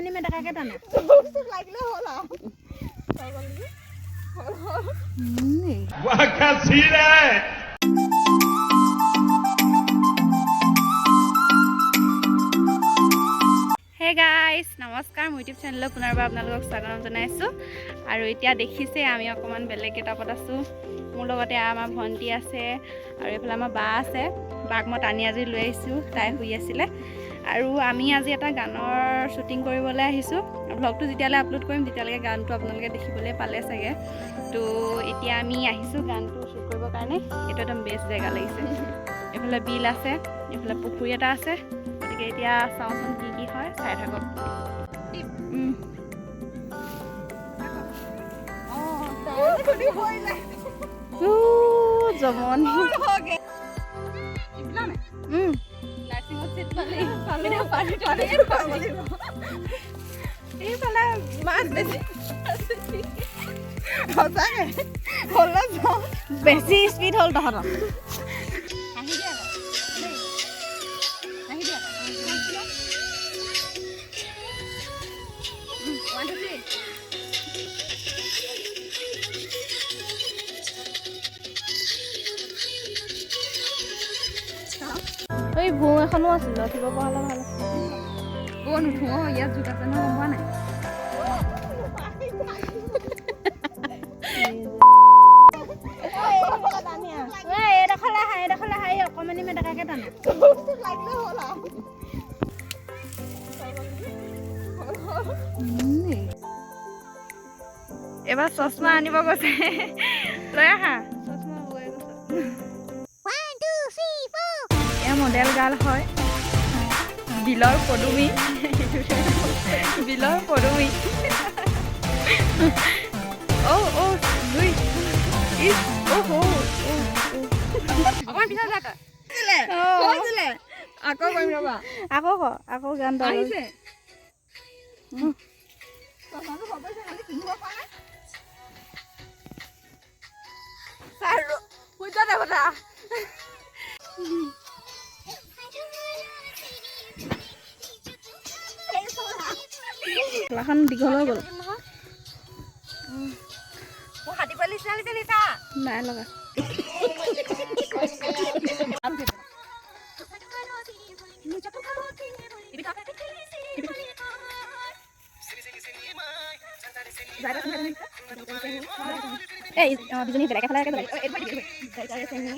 অকমানি মেটেকাকে টানে লাগিলে হ'ল হে গাইজ নমস্কাৰ মোৰ ইউটিউব চেনেলত পুনৰবাৰ আপোনালোকক স্বাগতম জনাইছোঁ আৰু এতিয়া দেখিছে আমি অকণমান বেলেগ কিতাপত আছোঁ মোৰ লগতে আমাৰ ভণ্টি আছে আৰু এইফালে আমাৰ বা আছে বাক মই টানি আজি লৈ আহিছোঁ তাই শুই আছিলে আৰু আমি আজি এটা গানৰ শ্বুটিং কৰিবলৈ আহিছোঁ ব্লগটো যেতিয়ালৈ আপলোড কৰিম তেতিয়ালৈকে গানটো আপোনালোকে দেখিবলৈ পালে চাগে তো এতিয়া আমি আহিছোঁ গানটো শ্বুট কৰিবৰ কাৰণে এইটো একদম বেষ্ট জেগা লাগিছে এইফালে বিল আছে এইফালে পুখুৰী এটা আছে গতিকে এতিয়া চাওঁচোন কি কি হয় চাই থাকক জমনি এইফালে মাছ বেছি স্পীড হ'ল তহঁতৰ এই বৌ এখনো আছিল উঠিব পৰা হ'লে ভাল আছিল বৌ নুঠো ইয়াত জোক আছে ন গম পোৱা নাই এইডোখৰলৈ আহা অকমানি মেটেকাকে টানে লাগিলে হ'ল এবাৰ চশমা আনিব গৈছে লৈ আহা চশমা বৈ গৈছে এয়া মডেল গাল হয় বিলৰ পদুমী বিলৰ পদুমী দুই অকমান পিছত যাক আকৌ কৰিম ৰবা আকৌ গান আহিছে খেলাখন দীঘল হৈ গ'ল হাতী পালি নাই লগা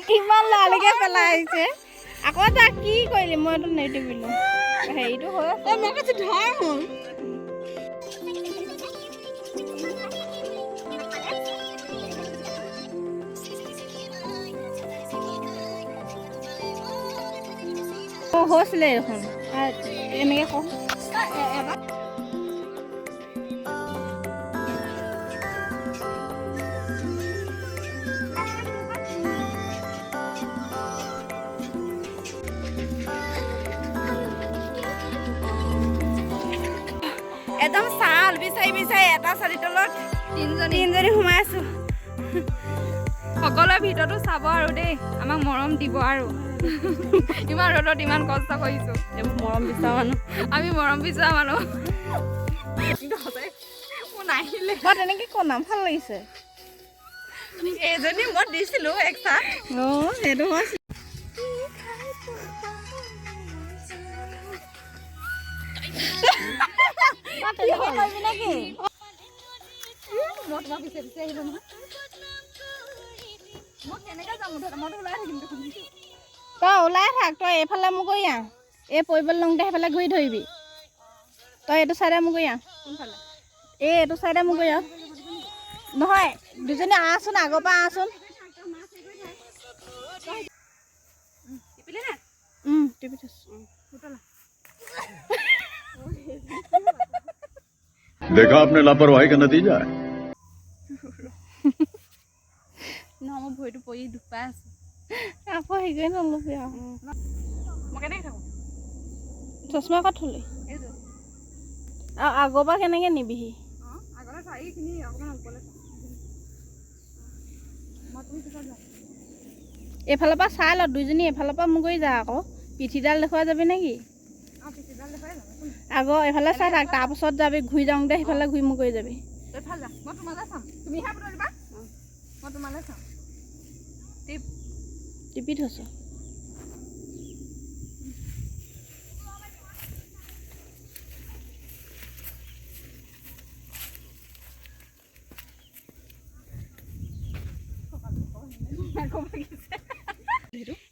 কিমান লালকে পেলাই আহিছে আকৌ তাক কি কৰিলি মইতো নেটিবিলো হেৰিটো হৈ হৈছিলে দেখোন এনেকে কওঁ একদম চাল বিচাৰি বিচাৰি এটা চালি তলত তিনিজনী সোমাই আছো সকলোৰে ভিতৰতো চাব আৰু দেই আমাক মৰম দিব আৰু ইমান ৰ'দত ইমান কষ্ট কৰিছো এইবোৰ মৰম বিচৰা মানুহ আমি মৰম বিচৰা মানুহ মোৰ নাহিলে মই তেনেকে কনাম ভাল লাগিছে এজনী মই দিছিলো একচাত সেইটো হৈছে তই ওলাই থাক তই এইফালে মোক গৈ আহ এই পৰিবলৈ লওঁতে সেইফালে ঘূৰি ধৰিবি তই এইটো চাইডে মোক গৈ আহ এইটো চাইডে মোক গৈ আহ নহয় দুজনী আহচোন আগৰ পৰা আহচোন টিপি থৈছো देखा आपने लापरवाही का नतीजा है নহয় মই ভৰিটো পৰি দুখ পাই আছো আকৌ হেৰি নল'বি আৰু মই কেনেকৈ থাকোঁ চশমা ক'ত থলি আগৰ পৰা কেনেকৈ নিবিহি আগলৈ চাৰিখিনি অকণমান ওপৰলৈ এইফালৰ পৰা চাই ল দুইজনী এইফালৰ পৰা মোক গৈ যা আকৌ পিঠিডাল দেখুৱাই যাবি নেকি পিঠিডাল আগৰ এইফালে চাই থাক তাৰপাছত যাবি ঘূৰি যাওঁতে সেইফালে ঘূৰি মোক কৰি যাবি টিপি থৈছোঁ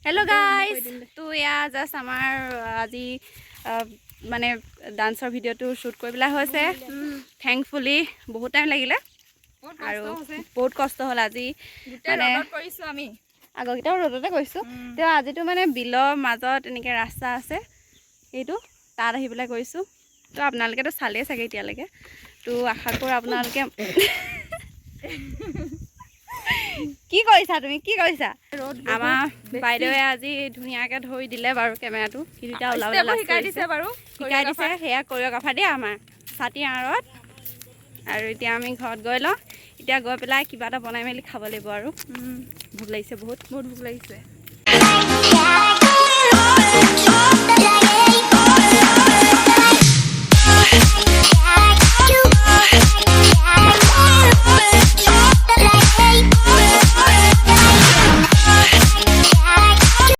হেল্ল' গাইজ তো এয়া জাষ্ট আমাৰ আজি মানে ডান্সৰ ভিডিঅ'টো শ্বুট কৰি পেলাই হৈছে থেংকফুলি বহুত টাইম লাগিলে আৰু বহুত কষ্ট হ'ল আজি মানে আমি আগৰকেইটাও ৰ'দতে কৰিছোঁ তেওঁ আজিতো মানে বিলৰ মাজত এনেকৈ ৰাস্তা আছে এইটো তাত আহি পেলাই কৰিছোঁ তো আপোনালোকেতো চালেই চাগে এতিয়ালৈকে তো আশা কৰোঁ আপোনালোকে কি কৰিছা তুমি কি কৰিছা আমাৰ বাইদেৱে আজি ধুনীয়াকৈ ধৰি দিলে বাৰু কেমেৰাটো কিন্তু এতিয়া ওলাবলৈ শিকাই দিছে বাৰু শিকাই দিছে সেয়া কৰিঅ'গ্ৰাফাৰ দেই আমাৰ ছাতিৰ আঁৰত আৰু এতিয়া আমি ঘৰত গৈ লওঁ এতিয়া গৈ পেলাই কিবা এটা বনাই মেলি খাব লাগিব আৰু ভোক লাগিছে বহুত বহুত ভোক লাগিছে